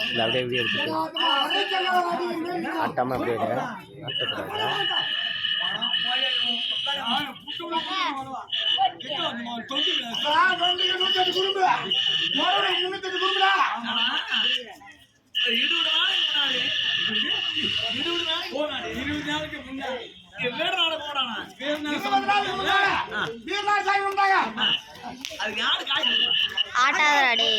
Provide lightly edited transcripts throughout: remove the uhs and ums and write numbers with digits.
இல்லை அப்படியே எப்படி எடுத்துட்டு ஆட்டாமல் அப்படியே ஆட்டக்கூடாது. ஆட்டாதடி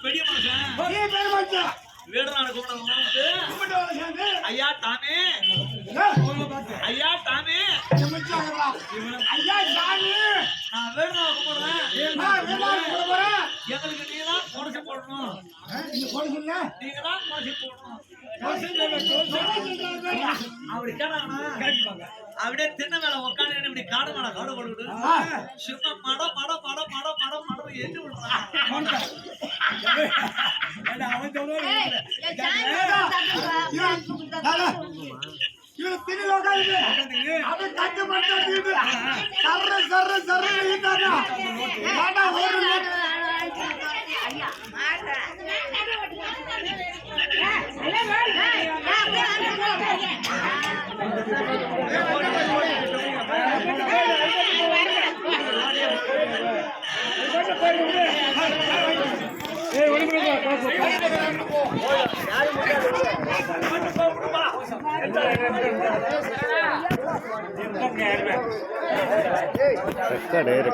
பெரிய மனுஷன் வீடுநாடு ஐயா தாமே ஐயா தாமே ஐயா சாமி நான் வீடுநாடு கும்பிடுறேன் எங்களுக்கு நீ தான் குறைச்சு போடணும் நீங்க தான் குறைச்சு போடணும் அப்படி கேட்டாங்கன்னா அப்படியே தின்ன மேல உட்காந்து இப்படி காடு மேல காடு போடுது சும்மா மட மட மட மட மட மட எச்சு விடுறான் ரெக்கார்டு